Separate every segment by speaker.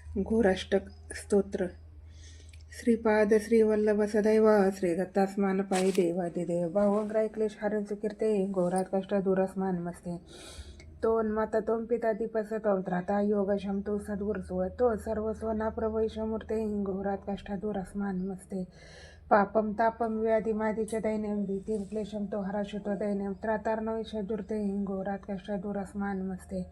Speaker 1: घोराष्टक स्तोत्र. श्रीपाद श्रीवल्लभ सदैव श्री दत्तास्मान पायी देवादिदेव भावंग्राय क्लेश हरण सुकीर्ते घोरात कष्ट दूरस्मान मस्ते तोन माता तोम पिता दीपस तोम त्राता योग शमतो सद्गुरुसुव तो सर्व स्वना प्रभैशमूर्ते घोरात कष्ट दूरस्मान मस्ते पापम तापम व्याधी मादीचे दैन्यम भीतीम क्लेशम तो हराशुतो दैन्यम त्रातार्नविषजुर्ते घोरात कष्ट दूरस्मान मस्ते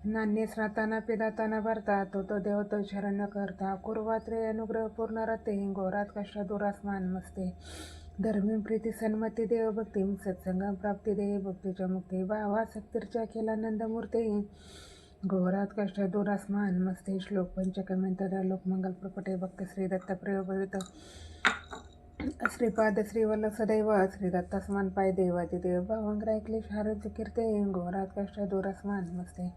Speaker 1: नान्य श्राताना पिदाताना भरता तो देव तो शरण्य करता कुर्वात्रे अनुग्रह पूर्ण रते घोरात कष्ट दूरास्मान मस्ते धर्मी प्रीती सन्मती देव भक्ती सत्संगम प्राप्ती देव भक्तीच्या मुक्ती भावा शक्तीर्च्या केलानंद मूर्ती घोरात कष्ट दूरास्मान मस्ते श्लोक पंचकमेंतदा लोकमंगल प्रकटे भक्त श्री दत्त प्रयोगवित श्रीपाद श्रीवल्लभ सदैव श्री दत्तास्मान पाय देवादिदेव भावंग्राय क्लेश हरण सुकीर्ते घोरात कष्ट दूरस्मान मस्ते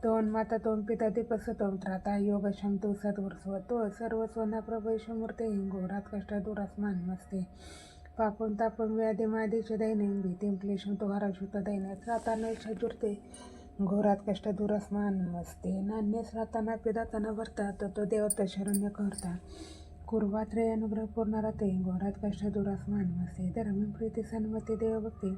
Speaker 1: तोन माता तोम पिता दीपस तोम त्राता योग शमतो सद्गुरुस्व तो सर्व स्वना प्रभैशमूर्ते घोरात कष्ट दूरस्मान मस्ते पापम तापम व्याधी मादीचे दैन्यम भीतीम क्लेशम तो हराशुत दैन्य त्राता नैषजुर्ते घोरात कष्ट दूरस्मान मस्ते नान्य श्राताना पिदाताना भरता तो देवता शरण्य करता कुर्वात्रे अनुग्रह पूर्ण रते घोरात कष्ट दूरस्मान मस्ते धर्मी प्रीती सन्मती देवभक्ती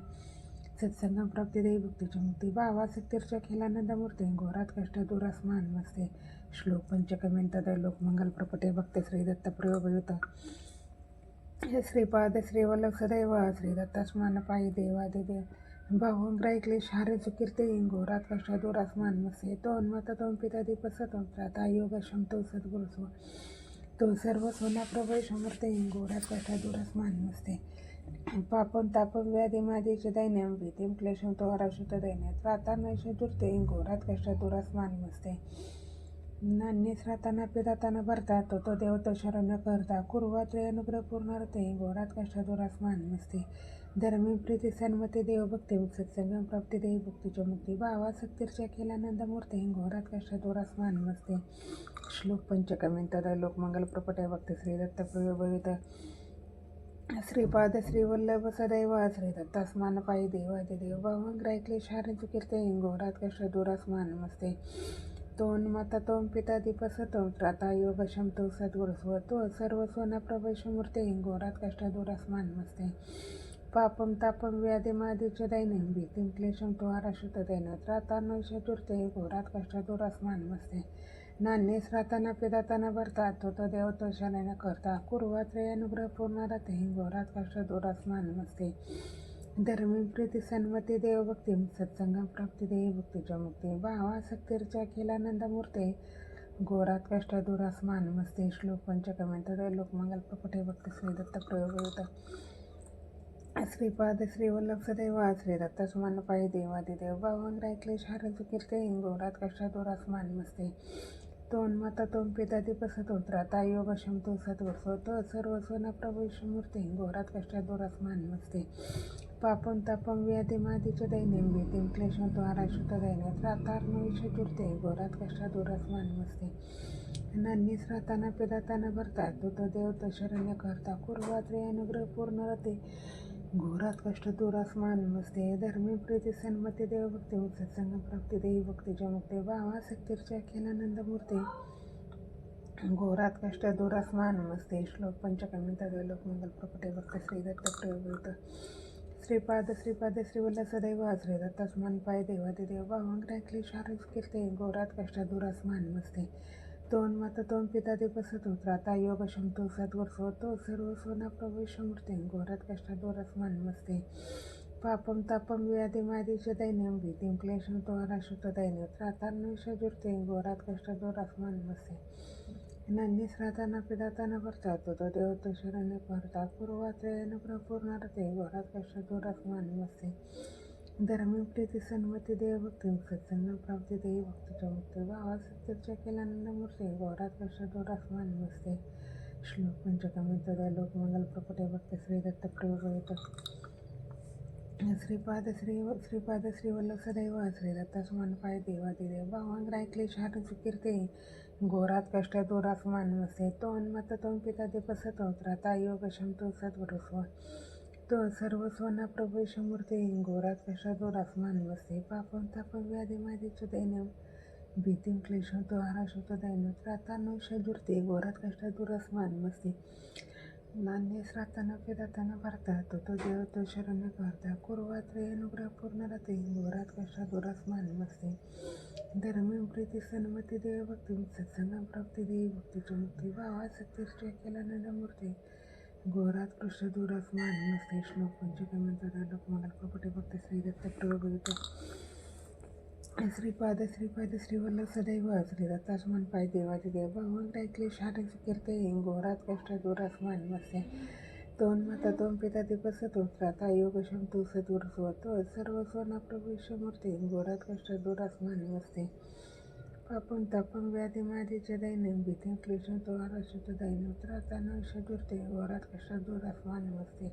Speaker 1: सत्संगम प्राप्ती देव भक्तीची मुक्ती भावा शक्तीर्च्या खेलानंद मूर्ती घोरात कष्ट दूरस्मान मस्ते श्लोक पंचकमेंतद लोकमंगल प्रपटे भक्त श्री दत्त प्रयोगयुत श्रीपाद श्रीवल्लभ सदैव श्री दत्तास्मान पायी देवादिदेव भावंग्राय क्लेश हरण सुकीर्ते घोरात कष्ट दूरस्मान मस्ते तोन माता तोम पिता दीपस तोम त्राता योग शमतो सद्गुरुस्व तो सर्व सोना प्रभैशमूर्ते घोरात कष्ट दूरस्मान मस्ते पापम तापम व्याधी मादीचे दैन्यम भीतीम क्लेशम तो हराशुत दैन्य त्राता नैषजुर्ते घोरात कष्ट दूरस्मान मस्ते नान्य श्राताना पिदाताना भरता तो देव तो शरण्य करता कुर्वात्रे अनुग्रह पूर्ण रते घोरात कष्ट दूरस्मान मस्ते धर्मी प्रीती सन्मती देव भक्ती सत्संगम प्राप्ती देव भक्तीच्या मुक्ती भावा शक्तीर्च्या केलानंद मूर्ती घोरात कष्ट दूरस्मान मस्ते श्लोक पंचकमेंतद लोकमंगल प्रपटे भक्त श्री दत्त प्रयोगवित श्रीपाद श्रीवल्लभ सदैव श्री दत्तास्मान पायी देवादिदेव भावंग्राय क्लेश हरण सुकीर्ते घोरात कष्ट दूरस्मान मस्ते तोन माता तोम पिता दीपस तोम त्राता योग शमतो सद्गुरुस्व तो सर्व स्वना प्रभैशमूर्ते घोरात कष्ट दूरस्मान मस्ते पापम तापम व्याधी मादीचे दैन्यम भीतीम क्लेशम तो हराशुत दैन्य त्राता नैषजुर्ते घोरात कष्ट दूरस्मान मस्ते नान्य श्राताना पिदाताना भरता तो देव तो शरण्य करता कुर्वात्रे अनुग्रह पूर्ण रते घोरात कष्ट दूरस्मान मस्ते धर्मी प्रीती सन्मती देव भक्ती सत्संगम प्राप्ती देव भक्तीच्या मुक्ती भावा शक्तीर्च्या खेलानंद मूर्ते घोरात कष्ट दूरस्मान मस्ते श्लोक पंचकमेंतद लोकमंगल प्रकटे भक्त श्री दत्त प्रयोगयुत श्रीपाद श्रीवल्लभ सदैव श्री दत्तास्मान पायी देवादिदेव भावंग्राय क्लेश हरण सुकीर्ते घोरात कष्ट दूरस्मान मस्ते तोन माता तोम पिता दीपस तोम त्राता योग शमतो सद्गुरुस्व तो सर्व स्वना प्रभैशमूर्ती घोरात कष्ट दूरस्मान मस्ते पापम तापम व्याधी मादीचे दैन्यम भीतीम क्लेशम तो हराशुत दैन्य त्रातार्नविषजुर्ते घोरात कष्ट दूरस्मान मस्ते नान्य श्राताना पिदाताना भरता तो देव तो शरण्य करता कुर्वात्रे अनुग्रह पूर्ण रते घोरात कष्ट दूरस्मान मस्ते धर्मी प्रीती सन्मती देव भक्ती सत्संगम प्राप्ती देव भक्तीच्या मुक्ती भावा शक्तीर्च्या खेलानंद मूर्ती घोरात कष्ट दूरस्मान मस्ते श्लोक पंचकमेंतद लोकमंगल प्रकटे भक्त श्री दत्त प्रयोगयुत श्रीपाद श्रीवल्लभ सदैव श्री दत्तास्मान पाय देवादिदेव भावंग्राय क्लेश हरण सुकीर्ते घोरात कष्ट दूरस्मान मस्ते तोन माता तोम पिता दीपस तोम त्राता योग शमतो सद्गुरुस्व तो सर्व स्वना प्रभैशमूर्ते घोरात कष्ट दूरस्मान मस्ते पापम तापम व्याधी मादीचे दैन्यम भीतीम क्लेशम तो हराशुत दैन्य त्राता नैषजुर्ते घोरात कष्ट दूरस्मान मस्ते नान्य श्राताना पिदाताना भरता तो देव तो शरण्य करता कुर्वात्रे अनुग्रह पूर्ण रते घोरात कष्ट दूरस्मान मस्ते धर्मी प्रीती सन्मती देव भक्ती सत्संगम प्राप्ती देव भक्तीच्या मुक्ती भावा सत्तेच्या केलानंद मूर्ती घोरात कष्ट दूरस्मान मस्ते श्लोक पंचकमेंतद लोकमंगल प्रकटे भक्त श्री दत्त प्रयोगयुत श्रीपाद श्रीवल्लभ सदैव श्री दत्तास्मान पाय देवादिदेव भावंग्राय क्लेश हरण सुकीर्ते घोरात कष्ट दूरस्मान मस्ते तोन माता तोम पिता दीपस तोम त्राता योग शमतो सद्गुरुस्व तो सर्व स्वना प्रभैशमूर्ते घोरात कष्ट दूरस्मान मस्ते पापम तापम व्याधी मादीचे दैन्यम भीतीं क्लेशं तो आराशुत दैन्य त्रातानं शजुर्ते घोरात कष्ट दुरस्मान मस्ते नान्य श्राताना पिदाताना भरता तो देव तो शरण्य करता कुर्वात्रे अनुग्रह पूर्ण राहते घोरात कष्ट दुरस्मान मस्ते धर्मी प्रीती सन्मती देव भक्ती सत्संगम प्राप्ती देवी भक्तीची मुक्ती भावा सत्य केल्यानंद मूर्ती घोरात कृष्ण दूरस्मान नमस्ते श्लोक पंचकमेंतर लोकमंगल प्रपटे भक्त श्री दत्त प्रभुत श्रीपाद श्रीवल्लभ सदैव श्री दत्तास्मान पाय देवादिदेव भगवंत ऐकले शारण कीर्ते घोरात कष्ट दूरस्मान नमस्ते दोन माता दोन पिता दिपसतो त्राता योग शंतू सदूर स्वतो सर्व सोना प्रभू मूर्ती घोरात कष्ट दूरस्मान नमस्ते पापं तापं व्याधी मादीचे दैन्य भीतीं क्लेशं तो आराशुत दैन्य त्राताना शदुर्ते घोरात कष्ट दूरस्मान नमस्ते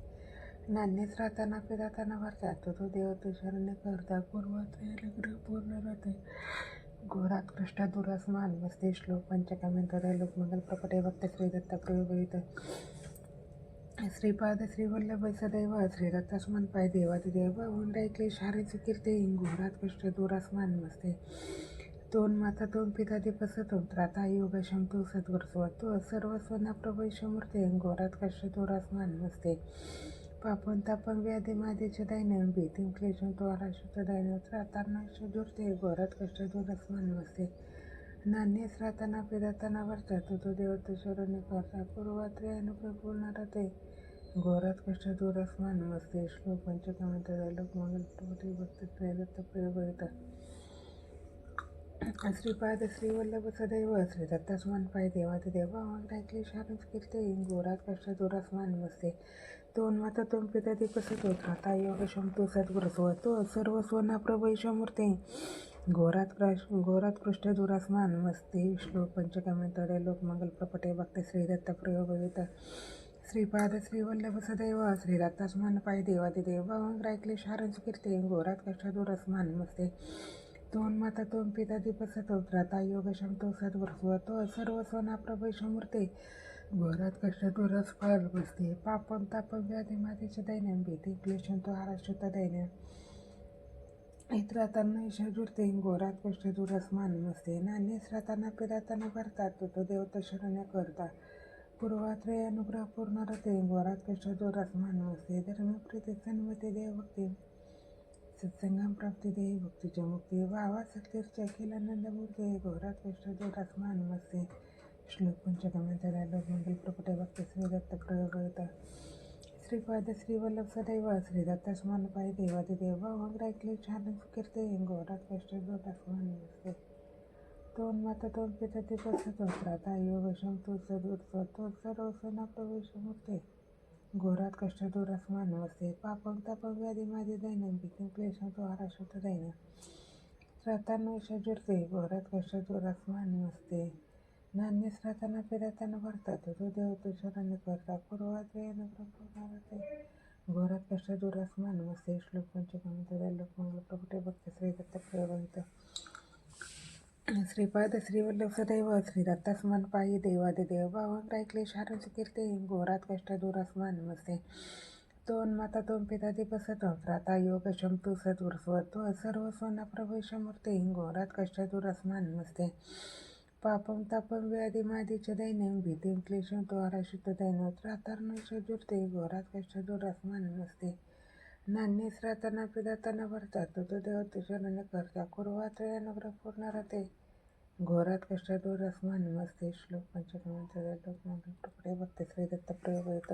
Speaker 1: नान्यच राहताना पिदाताना भरतात तो देव तो शरण्य करता पूर्वत्र लग्न पूर्ण राहते घोरात कष्ट दूरस्मान नमस्ते श्लोक पंचकमेंतर लोकमंगल प्रपटे भक्त श्री दत्त प्रभुत श्रीपाद श्रीवल्लभ सदैव श्री दत्तास्मान पाय देवादिदेव भावंड ऐकले शारीच कीर्ते घोरात कष्ट दूरस्मान नमस्ते दोन माता दोन पिता दिपसतो त्राता योग शंतू सद्गुरुस्वतो सर्व स्वना प्रभूषमूर्ते घोरात कष्ट दूरस्मान नमस्ते पापं तापं व्याधी मादीचे दैन्य भीतीं क्लेशं तो आराशुत दैन्य त्राताना शजुर्ते घोरात कष्ट दूरस्मान नमस्ते नान्यच राहताना पिदाताना भरतात तो देव तो शरण्य करता पूर्वात्रे अनुग्रह पूर्ण राहते घोरात कष्ट दूरस्मान नमस्ते श्लोक पंचकमेंतर लोकमंगल प्रभुते भक्त श्री दत्त प्रभुत श्रीपाद श्रीवल्लभ सदैव श्री दत्तास्मान पाय देवादिदेव भावंत ऐकले शारण कीर्ते घोरात कष्ट दूरस्मान नमस्ते दोन माता दोन पिता दिपसतो त्राता योग शंतू सद्गुरुस्वतो सर्व स्वना प्रभूषमूर्ते घोरात कृष्ट दूरस्मान नमस्ते श्लोक पंचकमेंतर लोकमंगल प्रपटे भक्त श्री दत्त प्रभुत श्रीपाद श्रीवल्लभ सदैव श्री दत्तास्मान पाय देवादिदेव भावंत ऐकले शारण कीर्ते घोरात कष्ट दूरस्मान नमस्ते दोन माता दोन पिता दिपसतो त्राता योग शंतो सद्गुरुस्वतो सर्व सोना प्रभूषमूर्ते घोरात कष्ट दूरस्मान नमस्ते पापं तापं व्याधी मातीचे दैन्य भीती क्लेशं तो आराशुत दैन्य इतरातांना शजुर्ते घोरात कष्ट दूरस्मान नमस्ते नान्यच राहताना पिदाताना भरतात तो देव तो शरण्य करता पूर्वात्रे अनुग्रह पूर्ण रते घोरात कष्ट दूरस्मान नमस्ते धर्म प्रीती सन्मती देव भक्ती सत्संगम प्राप्ती देवी भक्तीच्या मुक्ती भावा सत्य केल्यानंद मूर्ती घोरात कष्ट दूरस्मान नमस्ते श्लोक पंचकमेंतर लोकमंगल प्रपटे भक्त श्री दत्त प्रभुत श्रीपाद श्रीवल्लभ सदैव श्री दत्तास्मान पाय देवादिदेव भावंत ऐकले छान कीर्ते घोरात कष्ट दूरस्मान नमस्ते दोन माता दोन पिता दिपसतो त्राता योग शंतू सदूर सर्व सोना प्रभूषमूर्ते घोरात कष्ट दूरस्मान नमस्ते पापं तापं व्याधी मादी दैन्य भीतीं क्लेशं तो आराशुत दैन्य त्रातानो शजुर्ते घोरात कष्ट दूरस्मान नमस्ते नान्यच राहताना पिदाताना भरतात तो देव तो शरण्य करता पूर्वात्रे अनुग्रह पूर्ण राहते घोरात कष्ट दूरस्मान नमस्ते श्लोक पंचकमेंतर लोकमंगल प्रभुते भक्त श्री दत्त प्रभुत श्रीपाद श्रीवल्लभ सदैव श्री दत्तास्मान पायी देवादिदेव भावंत ऐकले शारण कीर्ते घोरात कष्ट दूरस्मान नमस्ते दोन माता दोन पिता दिपसतो त्राता योग शंतू सद्गुरुस्वतो सर्व सोना प्रभूषमूर्ते घोरात कष्ट दूरस्मान नमस्ते पापं तापं व्याधी मादीचे दैन्य भीतीं क्लेशं तो आराशुत दैन्य त्रातार्न शजुर्ते घोरात कष्ट दूरस्मान नमस्ते नान्यच राहताना पिदाताना भरतात तो देव तो शरण्य करता कुर्वात्रे अनुग्रह पूर्ण राहते घोरात कष्ट दूरस्मान नमस्ते श्लोक पंचकमेंतर लोकमंगल प्रपटे भक्त श्री दत्त प्रभुत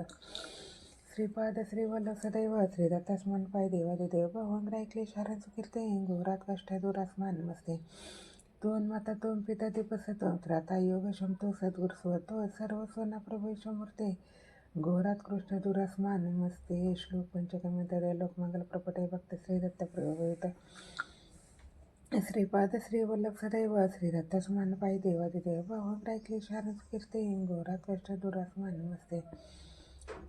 Speaker 1: श्रीपाद श्रीवल्लभ सदैव श्री दत्तास्मान पाय देवादिदेव भावंत ऐकले शारण कीर्ते घोरात कष्ट दूरस्मान नमस्ते दोन माता दोन पिता दिपसतो त्राता योग शंतो सद्गुरुस्वतो सर्व सोना प्रभूषमूर्ते घोरात कृष्ण दूरस्मान नमस्ते श्लोक पंचकमेंतर लोकमंगल प्रपटे भक्त श्री दत्त प्रभुत श्रीपाद श्रीवल्लभ सदैव श्री दत्तास्मान पाय देवादिदेव भावंत ऐकले शारण कीर्ते घोरात कष्ट दूरस्मान नमस्ते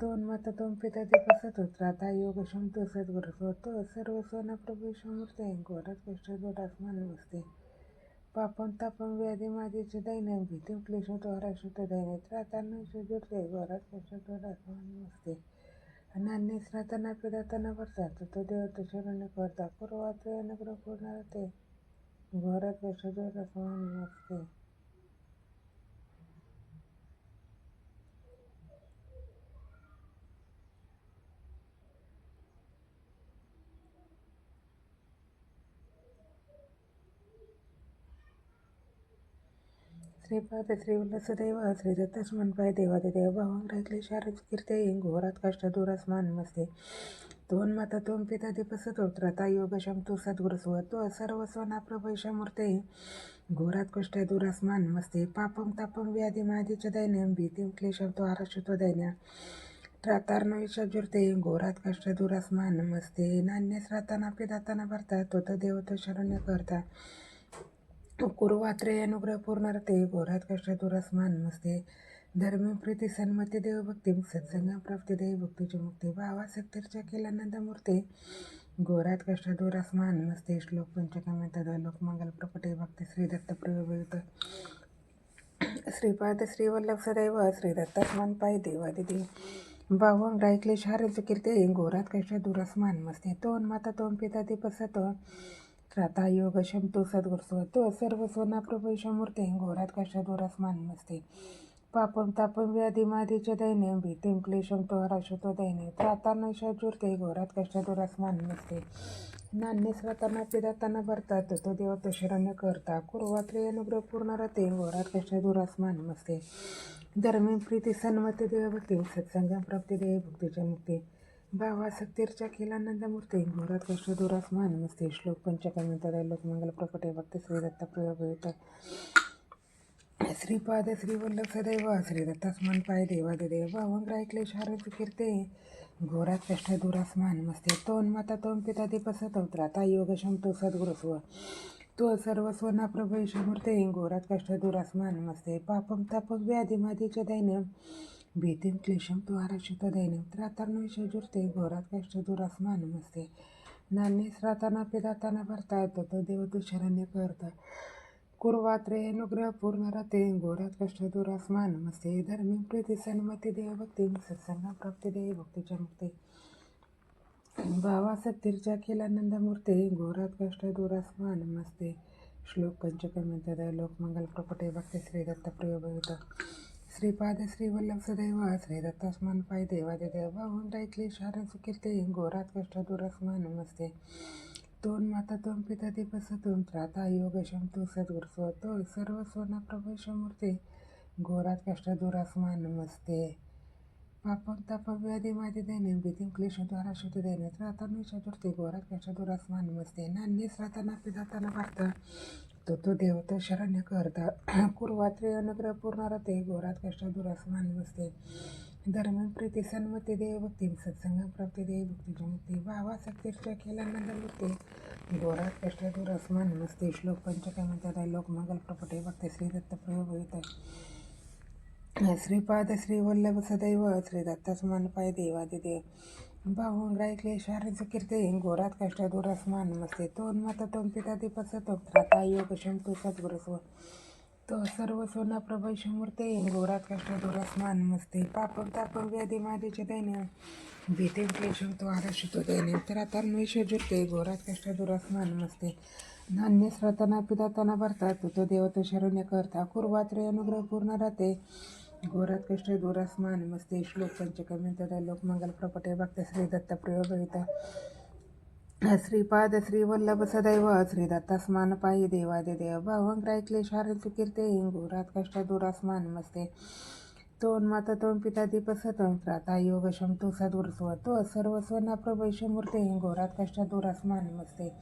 Speaker 1: दोन माता दोन पिता दिपसतो त्राता योग शंतो सद्गुरुस्वतो सर्व सोना प्रभूषमूर्ते घोरात कष्ट दूरस्मान नमस्ते पापं तापं व्याधी मादीचे दैन्य भीतीं क्लेशं तो आराशुत दैन्य त्रातांना शजुर्ते घोरात कष्ट दूरस्मान नमस्ते नान्यच राहताना पिदाताना भरतात तो देव तो शरण्य करता पूर्वात्रे अनुग्रह पूर्ण राहते घोरात कष्टदूर अस्मान नमस्ते. श्रीपाद श्रीवल्ल सदैव श्रीदत्तस्मन्पाय देवादिदेव भावांग्रह क्लेशार कीर्ते घोरात कष्ट दूरस्मान नमस्ते. तोन माता तोन पिता दीपसतो त्रता योग शमतु सद्गुरुस्वतो सर्वस्वना प्रभैषमूर्ते घोरात कष्ट दूरस्मान नमस्ते. पापम तापम व्याधी मादीच दैन्यम भीतिम क्लेशम तो आरशतो दैन्य त्रातार्न विषजुर्ते घोरात कष्ट दूरस्मान नमस्ते. नान्य श्राताना पिदाताना भरता तो देव तो शरण्य करता कुरुवात्रे अनुग्रह पूर्णारते घोरात कष्ट दूरस्मान नमस्ते. धर्मी प्रीती सन्मती देवभक्ती सत्संग प्राप्ती देवभक्तीची मुक्ती भावा शक्तीर्च्या केल्यानंद मूर्ते घोरात कष्ट दूरस्मान नमस्ते. श्लोक पंचकमे तदा लोकमंगल प्रकटे भक्ती श्री दत्त प्रयोगयुत श्रीपाद श्रीवल्लभ सदैव श्रीदत्तास्मान पाय देवादिदेव भावंग रायकले शारज कीर्ते घोरात कष्ट दूरस्मान नमस्ते. तोन माता तोन पिता दीपसतो त्राता योग शमतो सद्गुरुस्वतो सर्वस्वना प्रभैषमूर्ते घोरात कष्ट दूरस्मान नमस्ते. पापम तापम व्याधी मादीच दैन्यम भीतिम क्लेशम तो हराशतो दैन्य त्राता नैषजुर्ते घोरात कष्ट दूरस्मान नमस्ते. नान्य श्राताना पिदाताना भरतात तो देव तो शरण्य करता कुरुवात्रे अनुग्रह पूर्ण रते घोरात कष्ट दूरस्मान नमस्ते. धर्मी प्रीती सन्मती देवभक्ती सत्संग प्राप्ती देवभक्तीच्या मुक्ती भावासक्तीर्च्या केलानंदमूर्ती घोरात कष्ट दूरस्मान नमस्ते. श्लोक पंचकमे तदा लोकमंगल प्रकटे भक्ती श्रीदत्त प्रयोगयुत श्रीपाद श्रीवल्लभ सदैव श्रीदत्तास्मान पाय देवादिदेव भावंग रायकले शारद कीर्ते घोरात कष्ट दूरस्मान नमस्ते. तोन माता तोन पिता दीपसतो त्राता योग शमतो सद्गुरुस्व तो सर्वस्वना प्रभैषमूर्ते घोरात कष्ट दूरस्मान नमस्ते. पापम तापम व्याधी मादीच दैन्यम भीतिम क्लेशम तो आरक्षित दैन्यम त्रातार्नविषजुर्ते घोरात कष्ट दूरस्मान नमस्ते. नान्य श्राताना पिदाताना भरता तो देव तो शरण्य करता कुरुवात्रे अनुग्रह पूर्ण रते घोरात कष्ट दूरस्मान नमस्ते. धर्मी प्रीती सन्मती देवभक्ती सत्संग प्राप्ती देवभक्तीच्या मुक्ती भावासक्तीर्च्या केलानंदमूर्ते घोरात कष्ट दूरस्मान नमस्ते. श्लोक पंचकमे तदा लोकमंगल प्रकटे भक्ती श्रीदत्त प्रयोगयुत श्रीपाद श्रीवल्लभ सदैव श्रीदत्तास्मान पाय देवादिदेव भावंग रायकले शारद कीर्ते घोरात कष्ट दूरस्मान नमस्ते. तोन माता तोन पिता दीपसतोन त्राता योग शमतो सद्गुरुस्वतो सर्वस्वना प्रभैषमूर्ते घोरात कष्ट दूरस्मान नमस्ते. पापम तापम व्याधी मादी दैन्य भीतिम क्लेशद्वारा शुद्ध दैन्य त्रातार्नविषजुर्ते घोरात कष्ट दूरस्मान नमस्ते. नान्य श्राताना पिदाताना भरता तो देवता शरण्य करता कुरुवात्रे अनुग्रह पूर्ण रते घोरात कष्ट दूरस्मान नमस्ते. धर्म प्रीती सन्मती देवभक्ती सत्संग प्राप्ती देवभक्तीची मुक्ती भावासक्तीर्च्या केलानंदमूर्ते घोरात कष्ट दूरस्मान नमस्ते. श्लोक पंचकमे तदा लोकमंगल प्रकटे भक्ती श्रीदत्त प्रयोगयुत श्रीपाद श्रीवल्लभ सदैव श्रीदत्तास्मान पाय देवादिदेव भावंग रायकले शारद कीर्ते घोरात कष्ट दूरस्मान नमस्ते. तोन माता तोन पिता दीपसतो त्राता योग शमतो सद्गुरुस्व तो सर्वस्वना प्रभैषमूर्ते घोरात कष्ट दूरस्मान नमस्ते. पापम तापम व्याधी मादीच दैन्य भीतिम क्लेशम तो आरक्षितो दैन्य त्रातार्नविषजुर्ते घोरात कष्ट दूरस्मान नमस्ते. नान्य श्राताना पिदाताना भरतात तो देव तो शरण्य करता कुरुवात्रे अनुग्रह पूर्ण रते घोरात कष्ट दूरस्मान नमस्ते. श्लोक पंचकमे तदा लोकमंगल प्रकटे भक्ती श्रीदत्त प्रयोगयुत श्रीपाद श्रीवल्लभ सदैव श्रीदत्तास्मान पायी देवादिदेव भावंग रायकले शारद कीर्ते घोरात कष्ट दूरस्मान नमस्ते. तोन माता तोन पिता दीपसतो त्राता योग शमतो सद्गुरुस्वतो सर्वस्वना प्रभैषमूर्ते घोरात कष्ट दूरस्मान नमस्ते.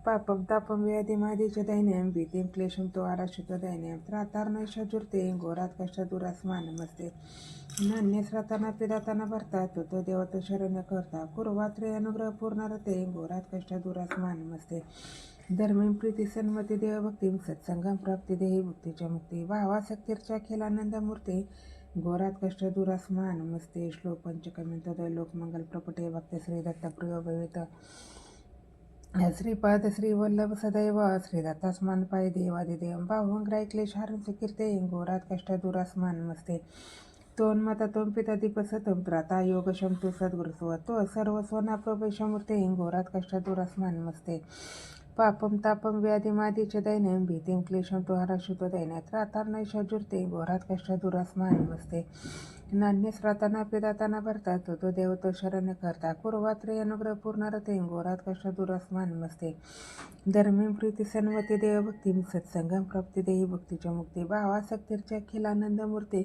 Speaker 1: पापम तापम व्याधी मादीच दैन्यम भीतिम क्लेशम तो आरक्षित दैन्यम त्रातार्नविषजुर्ते घोरात कष्ट दूरस्मान नमस्ते. नान्य श्राताना पिदाताना भरता तो देव तो शरण्य करता कुरुवात्रे अनुग्रह पूर्ण रते घोरात कष्ट दूरस्मान नमस्ते. धर्मी प्रीती सन्मती देवभक्ती सत्संग प्राप्ती देवभक्तीच्या मुक्ती भावासक्तीर्च्या केलानंदमूर्ते घोरात कष्ट दूरस्मान नमस्ते. श्लोक पंचकमे तदा लोकमंगल प्रकटे भक्ती श्रीदत्त प्रयोगयुत श्रीपाद श्रीवल्लभ सदैव श्रीदत्तास्मान पाय देवादिदेव भावंग रायकले शारद कीर्ते घोरात कष्ट दूरस्मान नमस्ते. तोन माता तोन पिता दीपसतम त्राता योग शमतो सद्गुरुस्व तो सर्वस्वना प्रभैषमूर्ते घोरात कष्ट दूरस्मान नमस्ते. पापं तापं व्याधिमादिच दैन्यं भीतिं क्लेशं तुहारशुतो दैन्यात त्रातार्णैषजुर्ते घोरात कष्टदुरास्मानमस्ते नान्यस्राताना पिदाताना भरतात तो देव तो शरण्य करता कुर्वात्रे अनुग्रह पूर्णरते घोरात कष्टदुरास्मानमस्ते धर्मीं प्रीती सन्मती देवभक्ती सत्संगम प्राप्ती देही भक्तीच्या मुक्ती भावासक्तीर्च्या अखिलानंदमूर्ती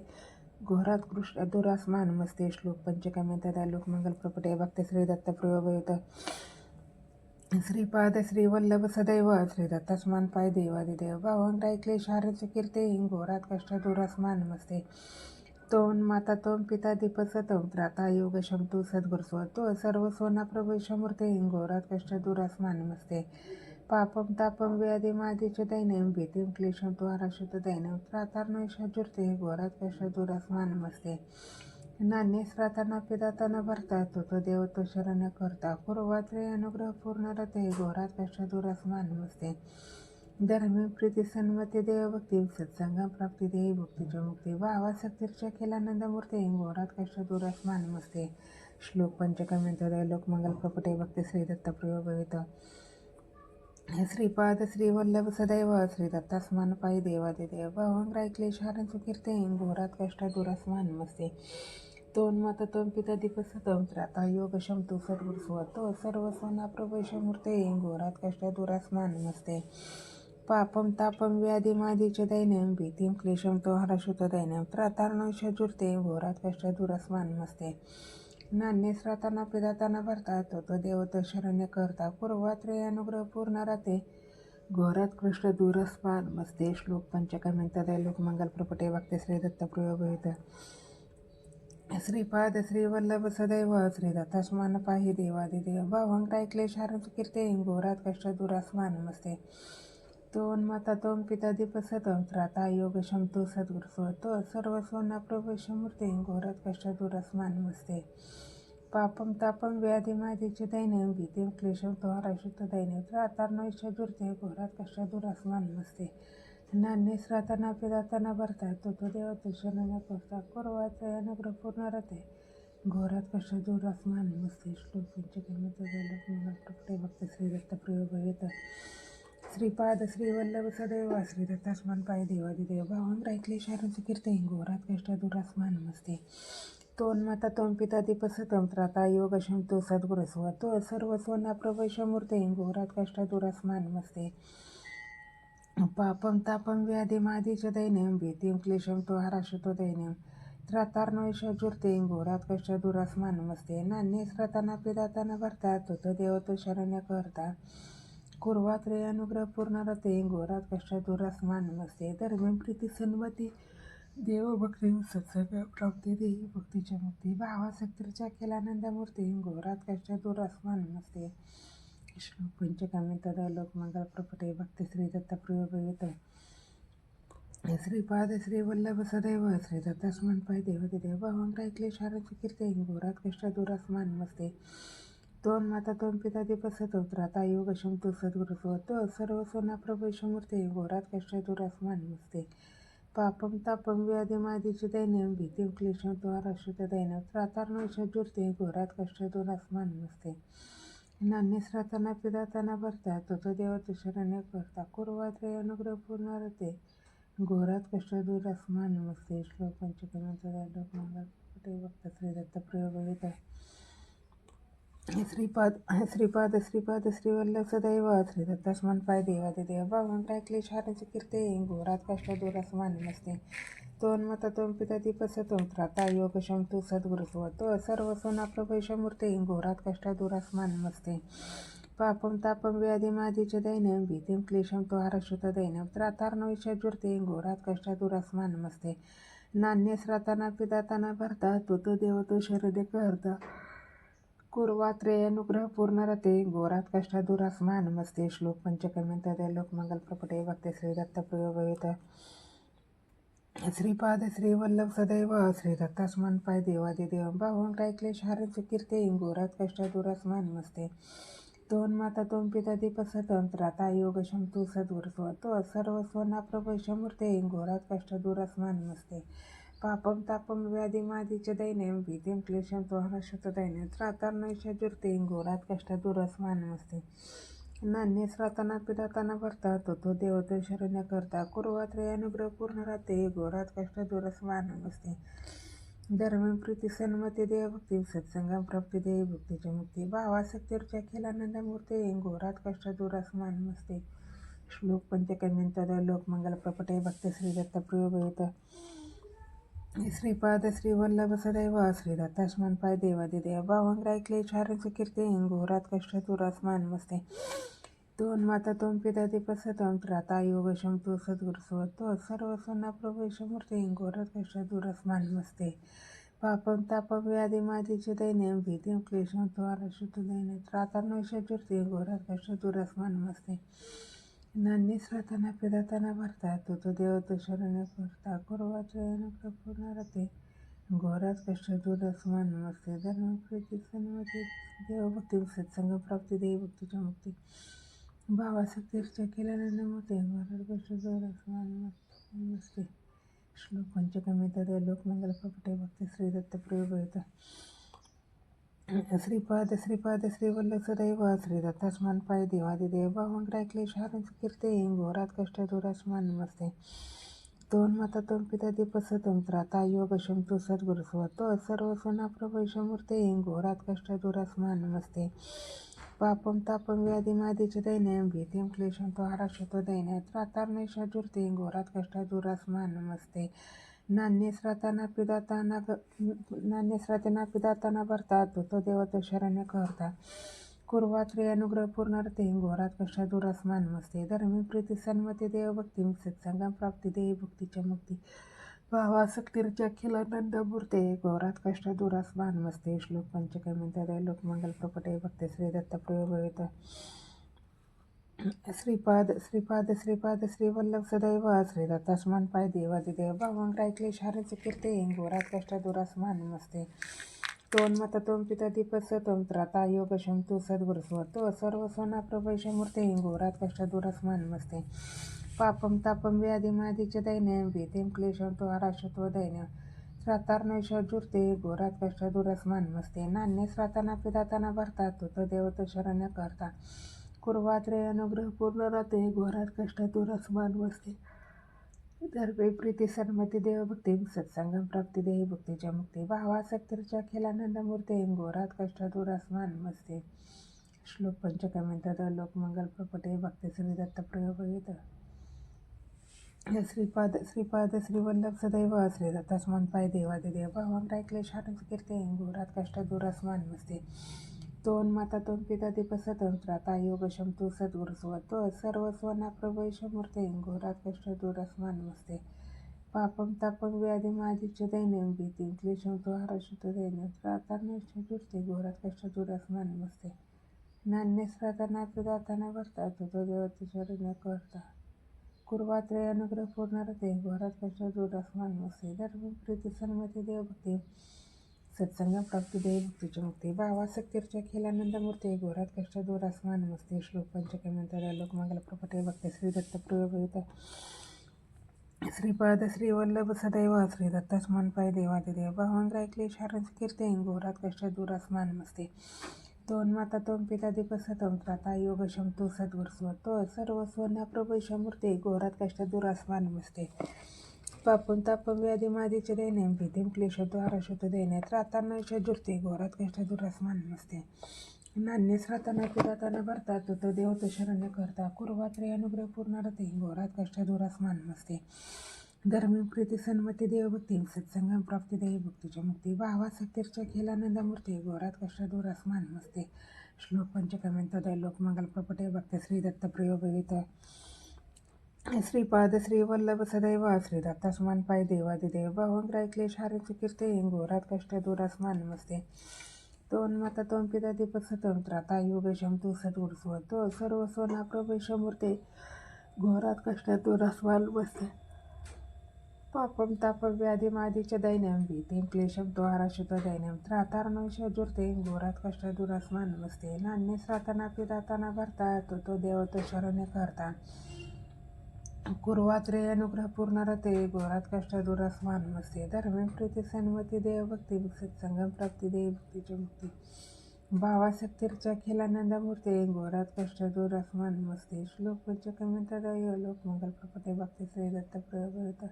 Speaker 1: घोरात कृष्ण दुरास्मानमस्ते श्लोक पंचकमे तदा लोकमंगल प्रपटे भक्त श्री दत्त प्रयोगयुत श्रीपाद श्रीवल्लभ सदैव श्री दत्तास्मान पाय देवादिदेव भावंग क्लेश हारच कीर्ते घोरात कष्ट दुरास्मानमस्ते तोन माता तोम पिता दीपसतम त्राता योग शमतु सद्गुरुस्व तो सर्व सोना प्रभूषमूर्ते घोरात कष्ट दुरास्मानमस्ते पापं तापं व्याधिमादिच दैन्यं भीतिं क्लेशं तुहारशुत दैन्यं त्रातार्णैषजुर्ते घोरात कष्ट दुरास्मानमस्ते नान्यस्राताना पिदाताना भरता तो देव तो शरण्य करता कुर्वात्रे अनुग्रह पूर्ण रते घोरात कष्ट दुरास्मानमस्ते धर्मी प्रीती सन्मती देवभक्ती सत्संगम प्राप्ती देही भक्तीच्या मुक्ती भावासक्तीर्च्या केलानंदमूर्ती घोरात कष्ट दुरास्मानमस्ते श्लोक पंचकमेंतदय लोकमंगल प्रपटे भक्ती श्री दत्त प्रयोगवित श्रीपाद श्रीवल्लभ सदैव श्री दत्तास्मान पायी देवादिदेव भावंग क्लेश हारन सुकीर्ते घोरात कष्ट दुरास्मानमस्ते तोन्माता तोम पिता दीपसतम त्राता योग शमतु सद्गुरुस्व तो सर्व सोना प्रभूषमूर्ते घोरात कष्ट दुरास्मानमस्ते पापं तापं व्याधिमादिच दैन्यं भीतिं क्लेशं तुहारशुत दैन्यं त्रातार्णैषजुर्ते घोरात कष्ट दुरास्मानमस्ते नान्यस्राताना पिदाताना भरता तो देव तो शरण्य करता कुर्वात्रे अनुग्रह पूर्ण राते घोरात कृष्ण दुरास्मानमस्ते श्लोक पंचकमेंतदय लोकमंगल प्रपटे भक्ती श्री दत्त प्रयोगयुत श्रीपाद श्रीवल्लभ सदैव श्री दत्तास्मान पाही देवादिदेव भावंग क्लेश हारच कीर्ते घोरात कष्ट दुरास्मानमस्ते तोन्माता तोम पिता दीपसतम त्राता योग शमतु सद्गुरुस्व तो सर्व सोना प्रभूषमूर्ते घोरात कष्ट दुरास्मानमस्ते पापं तापं व्याधिमादिच दैन्यं भीतिं क्लेशं तुहारशुत दैन्यं त्रातार्णैषजुर्ते घोरात कष्ट दुरास्मानमस्ते नान्यस्राताना पिदाताना भरता तो देव तो शरण्य करता कुर्वात्रे अनुग्रह पूर्ण रते घोरात कष्ट दुरास्मानमस्ते श्लोक पंचकमेतदय लोकमंगल प्रपटे भक्त श्री दत्त प्रयोगयुत श्रीपाद श्रीवल्लभ सदैव श्री दत्तास्मान पाय देवादिदेव भावंग क्लेश हारच कीर्ते घोरात कष्ट दुरास्मानमस्ते तोन्माता तोम पिता दीपसतम त्राता योग शमतु सद्गुरुस्व तो सर्व सोना प्रभूषमूर्ते घोरात कष्ट दुरास्मानमस्ते पापं तापं व्याधिमादिच दैन्यं भीतिं क्लेशं तुहारशुतो दैन्यं त्रातार्णैषजुर्ते घोरात कष्ट दुरास्मानमस्ते नान्यस्राताना पिदाताना भरता तो देव तो शरण्य करता कुर्वात्रे अनुग्रह पूर्ण रते घोरात कष्ट दुरास्मानमस्ते धर्मीं प्रीती सन्मती देवभक्ती सत्संग प्राप्ती देही भक्तीच्या मुक्ती भावासक्तीर्च्या केलानंदमूर्ती घोरात कष्ट दुरास्मानमस्ते श्लोक पंचकमेतदय लोकमंगल प्रपटे भक्ती श्री दत्त प्रयोगयुत श्रीपाद श्रीवल्लभ सदैव श्री दत्तास्मान पाय देवादिदेव भावंग क्लेश हारच कीर्ते घोरात कष्ट दुरास्मानमस्ते तोन्माता तोम पिता दीपसतम त्राता योग शमतु सद्गुरुस्व तो सर्व सोना प्रभूषमूर्ते घोरात कष्ट दुरास्मानमस्ते पापं तापं व्याधिमादिच दैन्यं भीतिं क्लेशं तुहारशुत दैन्यं त्रातार्णैषजुर्ते घोरात कष्ट दुरास्मानमस्ते नान्यस्राताना पिदाताना भरता तो देव तो शरण्य करता कुर्वात्रे अनुग्रह पूर्ण रते घोरात कष्ट दुरास्मानमस्ते श्लोक पंचकमेतदय लोकमंगल प्रपटे भक्त श्री दत्त प्रयोगयुत श्रीपाद श्रीवल्लभ सदैव श्री दत्तास्मान पाय देवादिदेव भावंग क्लेश हारच कीर्ते घोरात कष्ट दुरास्मानमस्ते तोन्माता तोम पिता दीपसतम त्राता योग शमतु सद्गुरुस्व तो सर्व सोना प्रभूषमूर्ते घोरात कष्ट दुरास्मानमस्ते पापं तापं व्याधिमादिच दैन्यं भीतिं क्लेशं तुहारशुत दैन्यं त्रातार्णैषजुर्ते घोरात कष्ट दुरास्मानमस्ते नान्यस्राताना पिदाताना भरता तो देव तो शरण्य करता कुर्वात्रे अनुग्रह पूर्ण रते घोरात कष्ट दुरास्मानमस्ते श्लोक पंचकमेतदय लोकमंगल प्रपटे भक्ती श्री दत्त प्रयोगयुत श्रीपाद श्रीवल्लभ सदैव श्री दत्तास्मान पाय देवादिदेव भावंग क्लेश हारच कीर्ते घोरात कष्ट दुरास्मानमस्ते तोन्माता तोम पिता दीपसतम त्राता योग शमतु सद्गुरुस्व तो सर्व सोना प्रभूषमूर्ते घोरात कष्ट दुरास्मानमस्ते पापं तापं व्याधिमादिच दैन्यं भीतिं क्लेशं तुहारशुत दैन्यं त्रातार्णैषजुर्ते घोरात कष्ट दुरास्मानमस्ते नान्य श्राताना पिदाताना भरता तो देवतो शरण्य करता कुरुवात्रे अनुग्रह पूर्ण राहते घोरात कष्ट दूरस मान नमस्ते धर्म प्रीती सन्मती देवभक्ती सत्संगम प्राप्ती देव भक्तीची मुक्ती भावासक्तीर्च्या खेलानंद मूर्ती घोरात कष्ट दूरस मान नमस्ते श्लोक पंचकम्यंतद लोकमंगल प्रपटे भक्त श्री दत्त प्रियोभयत श्रीपाद श्रीवल्लभ सदैव श्री दत्तास्मान पाय देवादिदेव भावंग ऐकले चारंच कीर्ती घोरात कष्ट दूरस मान नमस्ते दोन माता तोम पिता दीपसतम त्राता योग शमतो सद्गुरुसवतो सर्व सोना प्रभूषमूर्ती घोरत कष्ट दूरस नमस्ते पापम तापम व्याधी मादीचे दैन्यम भीतीम क्लेशम त्वार शुद्ध दैन्य त्रातान्वशुर्ती घोरत कष्ट दूरस नमस्ते नान्य श्राताना पिदाताना भरता तो देव तो शरण्य करता कुर्वाचयन प्रपूर्णारते घोरात कष्ट दूरस नमस्ते धर्म प्रीती सन्मती देवभक्ती सत्संग प्राप्ती देवभक्तीच्या मुक्ती भावासक्तीर्च्या केल्यानंद मोठे घोरात कष्ट दूरस नमस्ते श्लोक पंचकमित लोकमंगल प्रपटे भक्ती श्री दत्त प्रियोभयत श्रीपाद श्रीवल्लभ सदैव श्री दत्तास्मान पाय देवादिदेव भावंग ऐकले शारंच कीर्ते घोरात कष्ट दूरस नमस्ते दोन माता तोम पिता दीपसतम त्राता योग शमतो सद्गुरुसवतो सर्व सोना प्रभूषमूर्ते घोरात कष्ट दूरस नमस्ते पापम तापम व्याधी मादीचे दैन्यम भीतीम क्लेशम तो हराशतो दैन्य त्रातार्नेशा जुर्ती घोरात कष्ट दूरस नमस्ते नान्य श्राताना पिदाताना भरता तो देवतो शरण्य करता कुर्वात्रे अनुग्रह पूर्णार्थे घोरात कष्ट दूरस नमस्ते धर्मी प्रीती सन्मती देवभक्ती सत्संगम प्राप्ती देव भक्तीच्या मुक्ती भावासक्तीर्च्या खिलानंद मूर्ते घोरात कष्ट दूरस नमस्ते श्लोक पंचकमित लोकमंगल प्रपटे भक्ती श्री दत्त प्रियोभयत श्रीपाद श्रीवल्लभ सदैव श्री दत्तास्मान पाय देवादिदेव भावंग ऐकले शारच कीर्ते घोरात कष्ट दूरस नमस्ते दोन माता तोम पिता दीपसतम त्राता योग शमतो सद्गुरुसवतो सर्व सोना प्रभूषमूर्ते घोरात कष्ट दूरस नमस्ते पापम तापम व्याधी मादीचे दैन्य भीतीम क्लेशम तो हराशत्व दैन्य श्रातार्नश जुर्ते घोरात कष्ट दूरस नमस्ते नान्य श्राताना पिदाताना भरता तो देवतो शरण्य करता कुर्वात्रे अनुग्रह पूर्ण राहते घोरात कष्ट दूरस नमस्ते धर्मे प्रीती सन्मती देवभक्ती सत्संगम प्राप्ती देव भक्तीच्या मुक्ती भावासक्तीर्च्या खेलानंद मूर्ते घोरात कष्ट दूरस नमस्ते श्लोक पंचकमित लोकमंगल प्रपटे भक्ती श्री दत्त प्रियोभयत श्रीपाद श्रीवल्लभ सदैव श्री दत्तास्मान पाय देवादिदेव भावंग ऐकले शारंच कीर्ते घोरात कष्ट दूरस नमस्ते दोन माता तोम पिता दीपसतम त्राता योग शमतो सद्गुरुसवतो सर्व सोना प्रभूषमूर्ते घोरात कष्ट दूरस नमस्ते पापम तापम व्याधी मादीचे दैन्यम भीतीम क्लेशम तो हराशुतो दैन्य त्रातार्नेशा जुर्ते घोरात कष्ट दूरस नमस्ते नान्य श्राताना पिदाताना भरता तो देवतो शरण्य करता कुर्वात्रे अनुग्रह पूर्णारते घोरात कष्ट दूरस नमस्ते धर्म प्रीती सन्मती देवभक्ती सत्संग प्राप्ती देवभक्तीची मुक्ती भावासक्तीर्च्या खेलानंद मूर्ती घोरात कष्ट दूरस नमस्ते श्लोक पंचकमित लोकमंगल प्रपटे भक्ती श्री दत्त प्रियोभयत श्रीपाद श्रीवल्लभ सदैव श्री दत्तास्मान पाय देवादिदेव भावंग ऐकले शारंच कीर्ते घोरात कष्ट दूरस नमस्ते दोन माता तोम पिता दीपसतम त्राता योग शमतो सद्गुरुसवतो सर्व सोना प्रभूषमूर्ते घोरात कष्ट दूरस नमस्ते पापम तापम व्याधी मादीचे दैन्यम भीतीम क्लेशतो हराशतो दैन्य त्रातार्नश जुर्ते घोरात कष्ट दूरस नमस्ते नान्य श्राताना पिदाताना भरता तो देवतो शरण्य करता कुर्वात्रे अनुग्रह पूर्णारते घोरात कष्ट दूरस नमस्ते धर्मी प्रीती सन्मती देवभक्ती सत्संगम प्राप्ती देव भक्तीच्या मुक्ती भावासक्तीर्च्या खेलानंद मूर्ती घोरात कष्ट दूरस नमस्ते श्लोक पंचकमित लोकमंगल प्रपटे भक्ती श्री दत्त प्रियोभयत श्रीपाद श्रीवल्लभ सदैव श्री दत्तास्मान पाय देवादिदेव भावंग ऐकले शारंच कीर्ते घोरात कष्ट दूरस नमस्ते दोन माता तोम पिता दीपसतम त्राता योग शमतो सद्गुरुसवतो सर्व सोना प्रभूषमूर्ते घोरात कष्ट दूरस नमस्ते पापम तापम व्याधी मादीचे दैन्यम भीतीम क्लेशम तो हराशुतो दैन्यम त्रातार्नश जुर्ते घोरात कष्ट दूरस नमस्ते नान्य श्राताना पिदाताना भरता तो देवतो शरण्य करता कुर्वात्रे अनुग्रह पूर्णारते घोरात कष्ट दूरस नमस्ते धर्मे प्रीती सन्मती देवभक्ती सत्संगम प्राप्ती देव भक्तीची मुक्ती भावाशक्तीर्च्या खिलानंदमूर्ते घोरात कष्ट दूर अस्मान नमस्ते. श्लोक पंचकमितदय लोक मंगल प्रपते भक्ती श्री दत्त प्रयोग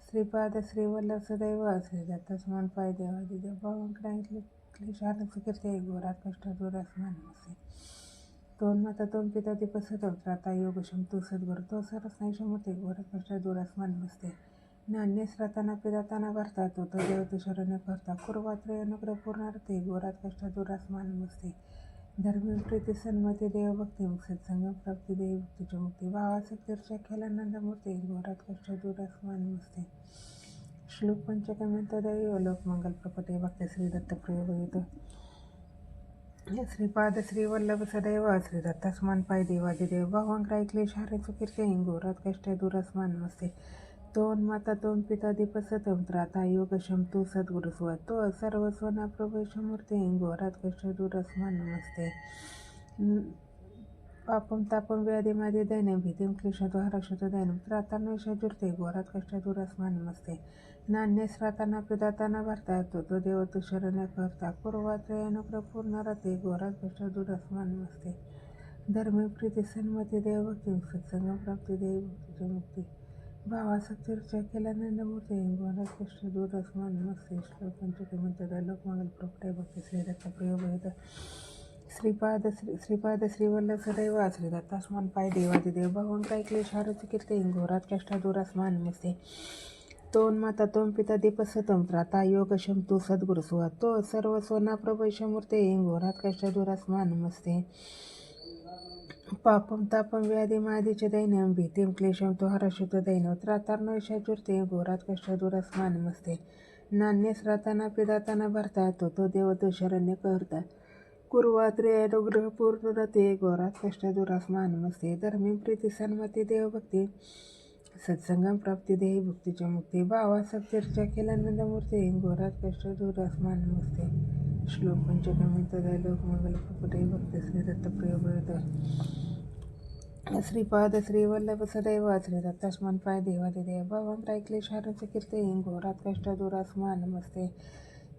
Speaker 1: श्रीपाद श्रीवल्लभ सदैव श्री दत्त स्मरण पाय देवादिदेव भावांकडायतले क्लेशार्थ कीर्ते घोरात कष्ट दूर अस्मान नमस्ते. दोन माता दोन पिता दीपसत त्राता योग शमतू सद्गुरु तो सरस्नैशमूर्ती घोरात कष्ट दूर अस्मान नमस्ते. नान्य श्राताना पिदाताना भरता तो देवत शरण्य करता कुर्वात्रे अनुग्रह पूर्णार्थे घोरात कष्ट दूर अस्मान नमस्ते. धर्मी प्रीती सन्मती देवभक्ती सत्संगम प्राप्ती देवी भक्तीची मुक्ती भावासक्तीर्च्या खेलानंदमूर्ती घोरात कष्ट दूर अस्मान नमस्ते. श्लोक पंचकमितदय लोक मंगल प्रपटे भक्ती श्री दत्त प्रयोग श्रीपाद श्रीवल्लभ सदैव श्री दत्तस्मान पाय देवादिदेव भावांकराय क्लेशारे कीर्ते घोरात कष्ट दूर अस्मान नमस्ते. दोन माता दोन पिता दीपसतम त्राता योग शमतू सद्गुरु स्वतो सर्व स्वना प्रभूषमूर्ती घोरात कष्ट दूर अस्मान नमस्ते. पापम तापम व्याधिमादि दैन्यम भीतिम क्लेशतो हरक्षतो दैन्यम त्रातान्वेषजुर्ते घोरात कष्ट दूर अस्मान नमस्ते. नान्य श्राताना पिदाताना भरता तो देव तू शरण्य करता कुर्वात्रय अनुग्रह पूर्ण रते घोरात कष्ट दूर अस्मान नमस्ते. धर्मी प्रीती सन्मती देवभक्ती सत्संगम प्राप्ती देवी भक्तीची मुक्ती भावासक्तीर्च्या केल्यानंदमूर्ती घोरात कष्ट दूर अस्मान नमस्ते. श्लोक पंचकमितदय लोक मंगल प्रपटे भक्ती श्री दत्त प्रयोग श्रीपाद श्रीवल्लभ सदैव श्री दत्तास्मान पाय देवादिदेव भावांकराय क्लेशार्थ कीर्ते घोरात कष्ट दूर अस्मान नमस्ते. दोन माता दोन पिता दीपसतम त्राता योग शमतू सद्गुरु तो सर्व सोना प्रभूषमूर्ते घोरात कष्ट दूर अस्मान नमस्ते. पापम तापम व्याधी मादीचे दैन्यम भीतिम क्लेशम तो हरषित दैन्य त्रातार्नवैषजुर्ते घोरात कष्ट दूर अस्मान नमस्ते. नान्य श्राताना पिदाताना भरता तो देव तो शरण्य करता कुर्वात्रे अनुग्रह पूर्ण रते घोरात कष्ट दूर अस्मान नमस्ते. धर्मी प्रीती सन्मती देवभक्ती सत्संगम प्राप्ती देही भक्तीची मुक्ती भावासक्तीर्च्या केल्यानंदमूर्ती घोरात कष्ट दूर अस्मान नमस्ते. श्लोक पंचकमितदय लोक मंगल प्रपटे भक्ती श्री दत्त प्रयोग श्रीपाद श्रीवल्लभ सदैव श्री दत्तास्मान पाय देवादिदेव भावांकराय क्लेशार्थ कीर्ते घोरात कष्ट दूर अस्मान नमस्ते.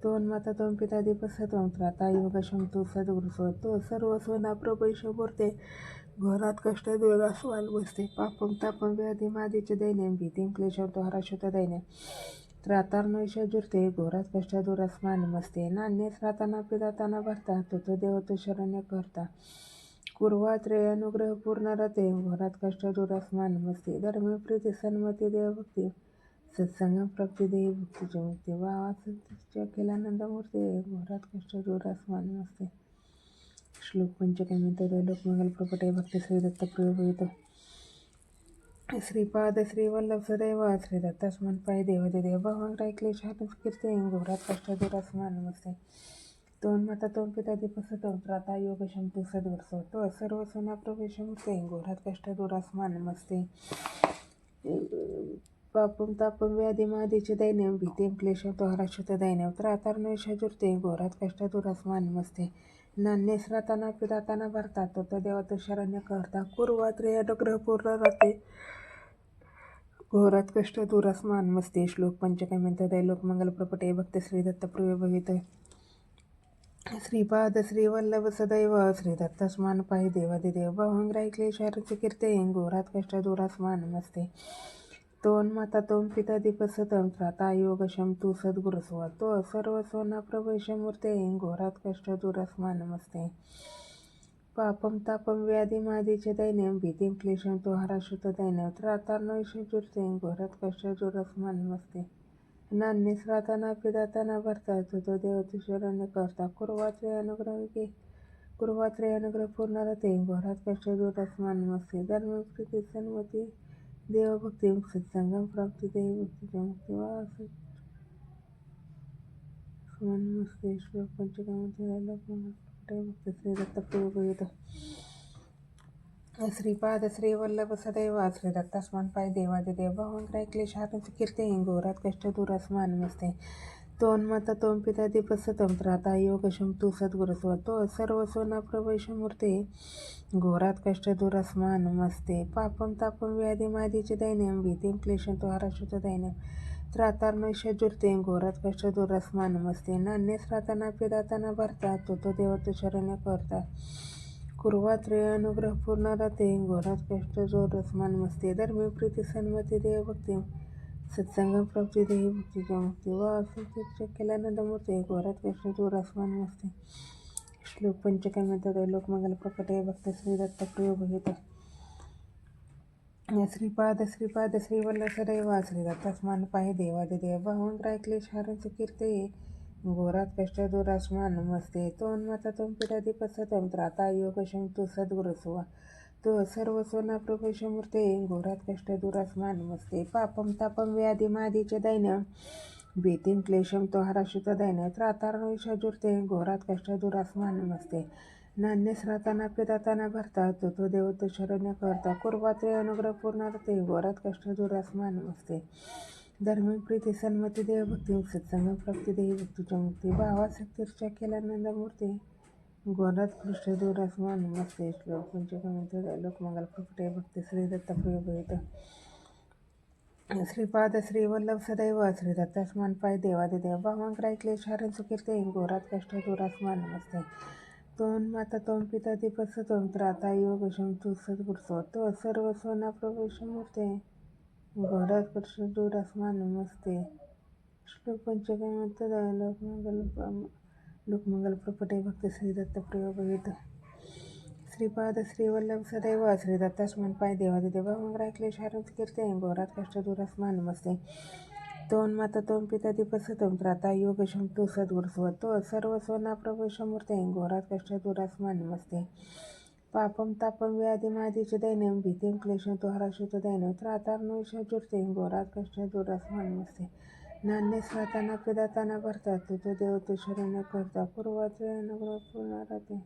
Speaker 1: दोन माता दोन पिता दीपसत्वं त्राता योग शमतू सद्गुरु स्वतो सर्व स्वना प्रभूषमूर्ते घोरात कष्ट दूर अस्मान नमस्ते. पापम तापम व्याधी मादीचे दैन्यम भीतिम क्लेशम तो हरषित दैन्य त्रातार्नवैषजुर्ते घोरात कष्ट दूर अस्मान नमस्ते. नान्य श्राताना पिदाताना भरता तो देव तो शरण्य करता कुर्वात्रे अनुग्रह पूर्ण रते घोरात कष्ट दूर अस्मान नमस्ते. धर्मी प्रीती सन्मती देवभक्ती सत्संगम प्राप्ती देवी भक्तीची मुक्ती भावासक्तीर्च्या केल्यानंदमूर्ती घोरात कष्ट दूर अस्मान नमस्ते. श्लोक पंचकमितदय लोक मंगल प्रपटे भक्ती श्री दत्त प्रयोग श्रीपाद श्रीवल्लभ सदैव श्री दत्तास्मान पाय देवादिदेव भावांकराय क्लेशार्थ कीर्ते घोरात कष्ट दूर अस्मान नमस्ते. दोन माता दोन पिता दीपसतम त्राता योग शमतू सद्गुरु तो सर्व सोना प्रभूषमूर्ते घोरात कष्ट दूर अस्मान नमस्ते. पापम तापम व्याधी मादीचे दैन्यम भीतिम क्लेशम तो हरषित दैन्यम त्रातार्नवैषजुर्ते घोरात कष्ट दूर अस्मान नमस्ते. नान्य श्राताना पिदाताना भरता तो देव तो शरण्य करता कुर्वात्रे अनुग्रह पूर्ण रते घोरात कष्ट दूर अस्मान नमस्ते. श्लोक पंचकमितदय लोक मंगल प्रपटे भक्ती श्री दत्त प्रयोग श्रीपाद श्रीवल्लभ सदैव श्री दत्तास्मान पाय देवादिदेव भावांकराय क्लेशार्थ कीर्ते घोरात कष्ट दूर अस्मान नमस्ते. दोन माता दोन पिता दीपसतम त्राता योग शमतू सद्गुरु स्वतो सर्व सोना प्रभूषमूर्ते घोरात कष्ट दूर अस्मान नमस्ते. पापम तापम व्याधी मादीचे दैन्यम भीतिम क्लेशम तो हरषित दैन्य त्रातार्नवैषजुर्ते घोरात कष्ट दूर अस्मान नमस्ते. नान्य श्राताना पिदाताना भरता तो देव तू शरण्य करता कुर्वात्रे अनुग्रह पूर्ण रते घोरात कष्ट दूर अस्मान नमस्ते. धर्म प्रीती सन्मती देवभक्ती सत्संगम प्राप्ती देवी भक्तीची मुक्ती नमस्ते. श्लोक पंचकमितदय लोक मंगल प्रपटे भक्ती श्री दत्त प्रयोग श्रीपाद श्रीवल्लभ सदैव श्री दत्तास्मान पाय देवादिदेव भावांकराय क्लेशार्थ कीर्ते घोरात कष्ट दूर अस्मान नमस्ते. दोन माता दोन पिता दीपसतम त्राता योग शमतू सद्गुरु स्वतो सर्व सोना प्रभूषमूर्ते घोरात कष्ट दूर अस्मान नमस्ते. पापम तापम व्याधी मादीचे दैन्यम भीतिम क्लेशम तो हरषित दैन्यम त्रातार्णवशजुर्ते घोरात कष्ट दूरस्मा नमस्ते. नान्यस राताना पिदाताना भरता तो देव तो शरण्य करता. कुर्वात्रय अनुग्रह पूर्ण राहते घोरात कष्ट जोरस्मा नमस्ते. धर्मी प्रीती सन्मती देव भक्ती सत्संग प्राप्ती देही भक्तीच्या मुक्ती व असंतीर्थ केल्यानंदमूर्ती घोरात कष्ट दूरस्मा नमस्ते. श्लोक पंचकमेतात लोकमंगल प्रकटे भक्त श्री दत्तप्रिय भगित श्रीपाद श्रीपाद श्रीवल्लभ सदैव श्री दत्तस्मान पाहि देवादिदेव भावंग ऐकले शारंच कीर्ते घोरात कष्ट दूरास्मा नमस्ते. तोन्माता तोम पितादीप सतम त्राता योग शंतु सद्गुरुसुवा तो सर्व सोना प्रभुषमूर्ते घोरात कष्ट दूरास्मा नमस्ते. पापम तापम व्याधी मादीचे दैन्य भीतीम क्लेशम तो हराशुत दैन्य त्रातार्णविषजुर्ते घोरात कष्ट दूरास्मा नमस्ते. नान्यस राताना पिदाताना भरता तो देव तो शरण्य करता. कुर्वात्रे अनुग्रह पूर्ण रते घोरात कष्ट दूरास्मा नमस्ते. धर्मी प्रीती सन्मती देव भक्ती सत्संग प्राप्ती देही भक्तीच्या मुक्ती भावासक्तीर्चा केल्यानंद मूर्ती घोरात कष्ट दूरास्मा नमस्ते. श्लोक पंचकमेतात लोकमंगल प्रकटे भक्ती श्री दत्तप्रिय भगित श्रीपाद श्रीवल्लभ सदैव श्री दत्तस्मान पाय देवादिदेव भावांक ऐकले शारंच कीर्ते घोरात कष्ट दूरास्मा नमस्ते. तोन्माता तोम पिता दीपस तोम त्राता योग शंतु सद्गुरुसो तो सर्व सोना प्रभुषमूर्ते घोरात कष्ट दूरास्मा नमस्ते. श्लोक पंचकमेतात लोकमंगल प्रकटे भक्ती श्री दत्तप्रिय भगित श्रीपाद श्रीवल्लभ सदैव श्री दत्तस्मान पाय देवादिदेव भावांक ऐकले शारंच कीर्ते घोरात कष्ट दूरास्मा नमस्ते. तोन्माता तोम पिता दीपस तोम त्राता योग शंतु सद्गुरुसो तो सर्व सोना प्रभुषमूर्ते घोरात कष्ट दूरास्मा नमस्ते. पापम तापम व्याधी मादीचे दैन्यम भीतीम क्लेशम तो हराशुत दैन्य त्रातार्णविषजुर्ते घोरात कष्ट दूरास्मा नमस्ते. नान्यस राताना पिदाताना भरता तो देव तो शरण्य करता. पूर्वाचे अनुग्रह पूर्ण राहते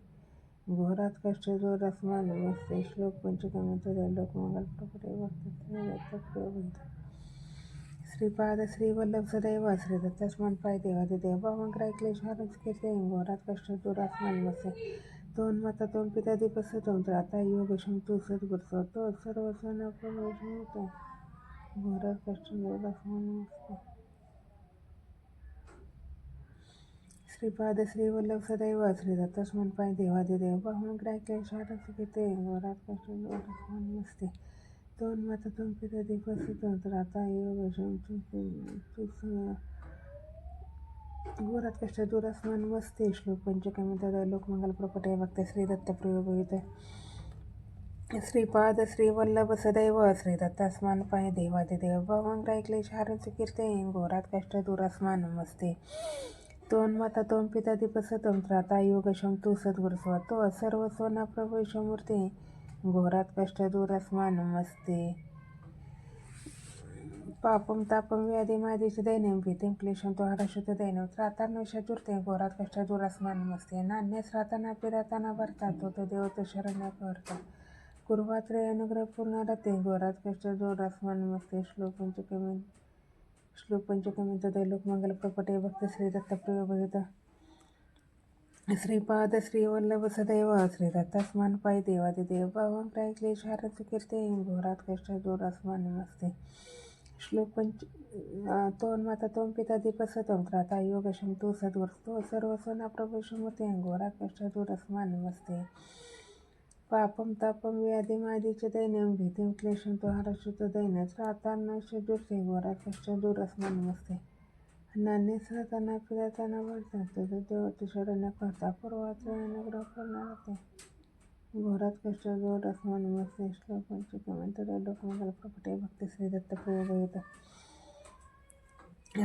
Speaker 1: घोरात कष्ट दूरास्मा नमस्ते. श्लोक पंचकमेतात लोकमंगल प्रकटे भक्ती श्री दत्तप्रिय भगित श्रीपाद श्रीवल्लभ सदैव श्री दत्तस्मान पाय देवादिदेव भावांक ऐकले शारंच कीर्ते घोरात कष्ट दूरास्मा नमस्ते. तोन्माता तोम पिता दीपस तोम त्राता योग शंतु सद्गुरुसो तो सर्व सोना प्रभुषमूर्ते घोरात कष्ट दूरास्मा नमस्ते. श्रीपाद श्रीवल्लभ सदैव श्री दत्तस्मान पाय देवादिदेव भावांक ऐकले शारंच कीर्ते घोरात कष्ट दूरास्मा नमस्ते. तोन्माता तोम पिता दीपस तोम त्राता योग शंतु घोरात कष्ट दूरास्मा नमस्ते. श्लोक पंचकमेतात लोकमंगल प्रकटे भक्त श्री दत्तप्रिय भगित श्रीपाद श्रीवल्लभ सदैव श्री दत्तस्मान पाय देवादिदेव भावांक ऐकले शारंच कीर्ते घोरात कष्ट दूरास्मा नमस्ते. तोन्माता तोम पिता दीपस तोम त्राता योग शंतु सद्गुरुसो तो सर्व सोना प्रभुषमूर्ते घोरात कष्ट दूरास्मा नमस्ते. पापम तापम व्याधी मादीचे दैन्यम भीतीम क्लेशम तो हराशुत दैन्य त्रातार्णविषजुर्ते घोरात कष्ट दूरास्मा नमस्ते. नान्यस राताना पिदाताना भरता तो देव तो शरण्य करता. कुर्वात्रय अनुग्रह पूर्ण राहते घोरात कष्ट दूरास्मा नमस्ते. श्लोक पंचकमेतात लोकमंगल प्रकटे भक्त श्री दत्तप्रिय भगित श्रीपाद श्रीवल्लभ सदैव श्री दत्तस्मान पाय देवादिदेव भावांक ऐकले शारंच कीर्ते घोरात कष्ट दूरास्मा नमस्ते. श्लोक तोन्माता तोम पिता दीपस तोम त्राता योग शंतु सद्गुरुसो तो सर्व सोना प्रभुषमूर्ते घोरात कष्ट दूरास्मा नमस्ते. पापम तापम व्याधी मादीचे दैन्यम भीतीम क्लेशम तो हराशुत दैन्य त्रातार्णविषजुर्ते घोरात कष्ट दूरास्मा नमस्ते. नान्यस राताना पिदाताना भरता तो देव तो शरण्य करता. पूर्वाचे अनुग्रह पूर्ण राहते घोरात कष्ट दूरास्मा नमस्ते. श्लोक पंचकमेतात लोकमंगल प्रकटे भक्ती श्री दत्तप्रिय भगित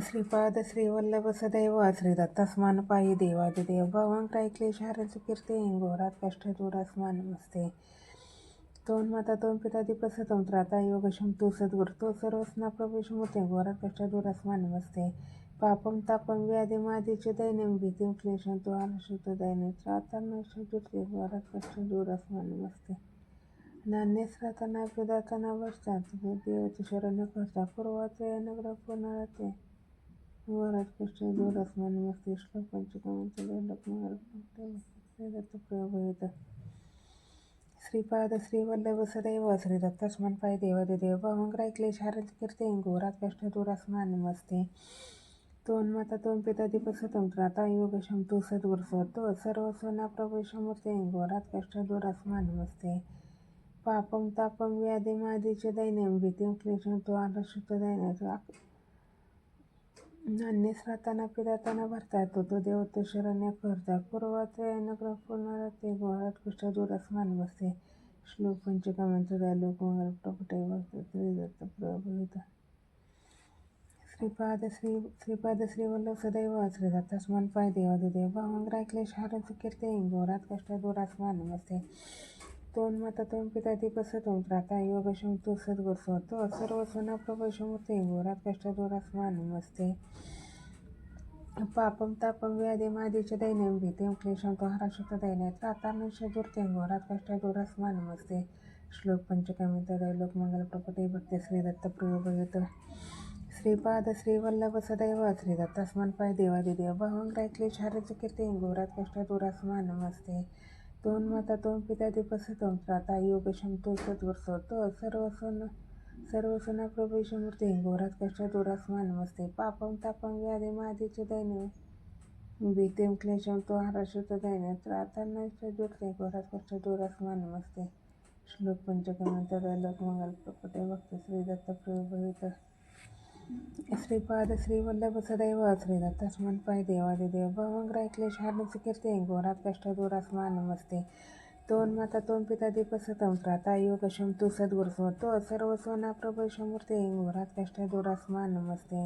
Speaker 1: श्रीपाद श्रीवल्लभ सदैव श्री दत्तस्मान पाहि देवादिदेव भावांक ऐकले शारंच कीर्ते घोरात कष्ट दूरास्मा नमस्ते. तोन्माता तोम पिता दीपस तोम त्राता योग शंतु सद्गुरु तो सर्वस्ना प्रभुषमूर्ते घोरात कष्ट दूरास्मा नमस्ते. पापम तापम व्याधी मादीचे दैन्यम भीतीम क्लेशम तो हराशुत दैन्य त्रातार्णविषजुर्ते घोरात कष्ट दूरास्मा नमस्ते. नान्यस राताना पिदाताना भरता तो देव तो शरण्य करता. पूर्वाचे अनुग्रह पूर्ण राहते घोरात कष्ट दूरास्मा नमस्ते. श्लोक पंचकमेतात लोकमंगल प्रकटे भक्त श्री दत्तप्रिय भगित श्रीपाद श्रीवल्लभ सदैव श्रीदत्तस्मन् पाय देवादिदेव भावंग्राय क्लेशारंत कीर्ते घोरात कष्ट दूरास्मा नमस्ते तोन्माता तोन पिता दीपसतम त्राता योग शमतु सद्गुरुसोतो सर्व सोना प्रभुषमूर्ते घोरात कष्ट दूरास्मा नमस्ते पापम तापम व्याधिमादीचे दैन्यम भीतीम क्लेशम तो आलशुत दैन्य अन्यस्राताना पिदाताना भरता तो देव तो शरण्य करता पूर्वात्रयनग्रह पुनरते घोरात कष्ट दूरास्मा नमस्ते श्लोक पंचकामांचा लोक मंगल प्रकटे दत्त प्रभवित श्रीपाद श्रीवल्लभ सदैव श्रीदत्तस्मन् पाय देवादिदेव भावंग्राय क्लेशारंत कीर्ते घोरात कष्ट दूरास्मा नमस्ते तोन्माता तोन पिता दीपसतम त्राता योग शमतु सद्गुरुसोतो सर्व सोना प्रभुषमूर्ते घोरात कष्ट दूरास्मा नमस्ते पापम तापम व्याधिमादीचे दैन्यम भीतीम क्लेशम तो हराशुत दैन्य त्रातानुषजुर्ते घोरात कष्ट दूरास्मा नमस्ते श्लोक पंचकामिता दैलोक मंगल प्रकटे भक्ती श्रीदत्त प्रयोगयुत श्रीपाद श्रीवल्लभ सदैव श्रीदत्तस्मन् पाय देवादिदेव भावंग्राय क्लेशारंत कीर्ते घोरात कष्ट दूरास्मा नमस्ते तोन्माता तोन पिता दीपसतम त्राता योग शमतु सद्गुरुसोतो सर्व सोना प्रभुषमूर्ते घोरात कष्ट दूरास्मा नमस्ते पापम तापम व्याधिमादीचे दैन्य भीतीम क्लेशम तो हराशुत दैन्य त्रातानुषजुर्ते घोरात कष्ट दूरास्मा नमस्ते श्लोक पंचकामिता दैलोक मंगल प्रकटे भक्ती श्रीदत्त प्रयोगयुत श्रीपाद श्रीवल्लभ सदैव श्रीदत्तस्मन् पाय देवादिदेव भावंग्राय क्लेशारंत कीर्ते घोरात कष्ट दूरास्मा नमस्ते तोन्माता तोन पिता दीपसतम त्राता योग शमतु सद्गुरुसोतो सर्व सोना प्रभुषमूर्ते घोरात कष्ट दूरास्मा नमस्ते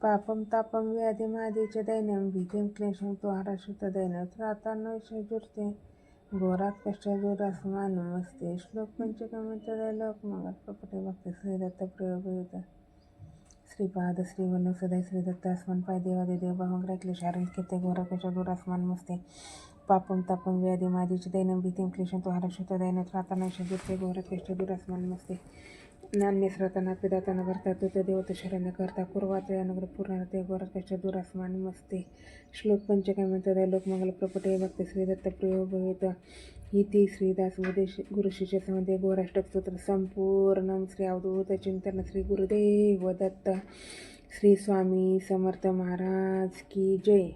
Speaker 1: पापम तापम व्याधिमादीचे दैन्यम भीतीम क्लेशम तो हराशुत दैन्य त्रातानुषजुर्ते घोरात कष्ट दूरास्मा नमस्ते श्लोक पंचकामिता दैलोक मंगल प्रकटे भक्ती श्रीदत्त प्रयोगयुत श्रीपाद श्रीवल्लभ सदैव श्रीदत्तस्मन् पाय देवादिदेव भावंग्राय क्लेशारंत कीर्ते घोरात कष्ट दूरास्मा नमस्ते पापम तापम व्याधिमादीचे दैन्यम भीतीम क्लेशम तो हराशुत दैन्य त्रातानुषजुर्ते घोरात कष्ट दूरास्मा नमस्ते नान्यस्राताना पिदाताना भरता तो देव तो शरण्य करता पूर्वात्रयनग्रह पूर्णरते घोरात कष्ट दूरास्मा नमस्ते श्लोक पंचकामिता दैलोक मंगल प्रकटे भक्ती श्रीदत्त प्रयोगयुत इति श्रीदासबोधे गुरुशिष्यसंवादे घोराष्टकस्तोत्र संपूर्णं श्री अवधूत चिंतन श्री गुरुदेव दत्त श्री स्वामी समर्थ महाराज की जय.